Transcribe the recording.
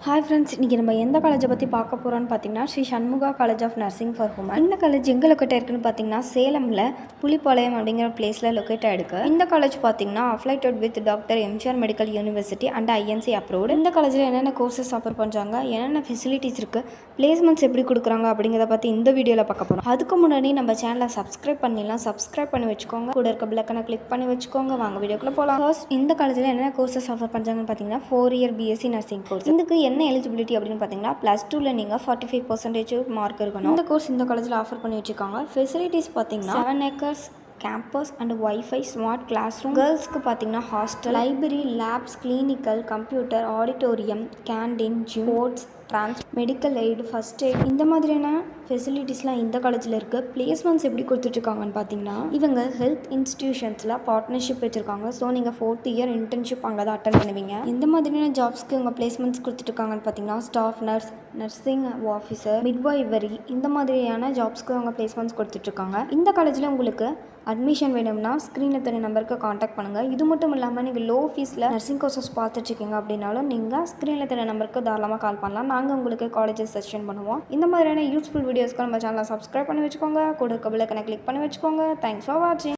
Hi friends, இன்றைக்கி நம்ம எந்த காலேஜை பற்றி பார்க்க போகிறோன்னு பார்த்தீங்கன்னா Sri Shanmuga college of nursing for women. இந்த காலேஜ் எங்கே லொக்கேட் இருக்குன்னு பார்த்தீங்கன்னா சேலமில் புலிப்பாளையம் அப்படிங்கிற பிளேஸில் லொக்கேட் ஆகிருக்கு. இந்த காலேஜ் பார்த்தீங்கன்னா affiliated with doctor MGR medical university and INC approved. இந்த காலேஜில் என்னென்ன கோர்சஸ் ஆஃபர் பண்ணுறாங்க, என்னென்ன ஃபெசிலிட்டிஸ் இருக்குது, பிளேஸ்மெண்ட்ஸ் எப்படி கொடுக்குறாங்க அப்படிங்கிறத பற்றி இந்த வீடியோவில் பார்க்க போகிறோம். அதுக்கு முன்னாடி நம்ம சேனலை சப்ஸ்கிரைப் பண்ணிடலாம். சப்ஸ்கிரைப் பண்ணி வச்சுக்கோங்க, கூட இருக்க பிளக்கனை கிளிக் பண்ணி வச்சுக்கோங்க. வாங்க வீடியோக்குள்ளே போகலாம். ஃபர்ஸ்ட், இந்த காலேஜில் என்னென்ன கோர்சஸ் ஆஃபர் பண்ணுறாங்கன்னு பார்த்தீங்கன்னா 4 இயர் பிஎஸ்சி நர்சிங் கோர்ஸ். இதுக்கு என்ன எலிஜிபிலிட்டி அப்படின்னு பார்த்தீங்கன்னா +2ல் நீங்கள் 45% மார்க் இருக்கணும். இந்த கோர்ஸ் இந்த காலேஜில் ஆஃபர் பண்ணி வச்சுருக்காங்க. ஃபெசிலிட்டிஸ் பார்த்தீங்கன்னா 7 acres campus and wifi, smart class room, கேர்ள்ஸ்க்கு பார்த்தீங்கன்னா hostel, library, labs, clinical, computer, auditorium, canteen, gym, sports, medical aid, first aid, இந்த மாதிரியான ஃபெசிலிட்டிஸ்லாம் இந்த காலேஜில் இருக்குது. பிளேஸ்மெண்ட்ஸ் எப்படி கொடுத்துட்ருக்காங்கன்னு பார்த்தீங்கன்னா இவங்க ஹெல்த் இன்ஸ்டிடியூஷன்ஸில் பார்ட்னர்ஷிப் வச்சுருக்காங்க. ஸோ நீங்கள் 4th இயர் இன்டர்ன்ஷிப் அங்கே தான் அட்டன் பண்ணுவீங்க. எந்த மாதிரியான ஜாப்ஸ்க்கு இவங்க பிளேஸ்மெண்ட்ஸ் கொடுத்துட்ருக்காங்கன்னு பார்த்தீங்கன்னா ஸ்டாஃப் நர்ஸ், நர்சிங் ஆஃபீஸர், மிட்வைவரி, இந்த மாதிரியான ஜாப்ஸ்க்கு அவங்க பிளேஸ்மெண்ட்ஸ் கொடுத்துட்ருக்காங்க. இந்த காலேஜில் உங்களுக்கு அட்மிஷன் வேணும்னா ஸ்க்ரீனில் தெரிய நம்பருக்கு காண்டாக்ட் பண்ணுங்கள். இது மட்டும் இல்லாமல் நீங்கள் லோ ஃபீஸில் நர்சிங் கோர்சஸ் பார்த்துட்ருக்கீங்க அப்படின்னாலும் நீங்கள் ஸ்க்ரீனில் தெரிய நம்பருக்கு தாராளமாக கால் பண்ணலாம். நாங்கள் உங்களுக்கு காலேஜஸ் சஜஷன் பண்ணுவோம். இந்த மாதிரியான யூஸ்ஃபுல் வீடியோஸ்க்கு நம்ம சேனலை சப்ஸ்கிரைப் பண்ணி வச்சுக்கோங்க, கூட இருக்க பெல் ஐகானை கிளிக் பண்ணி வச்சுக்கோங்க. தேங்க்ஸ் ஃபார் வாட்சிங்.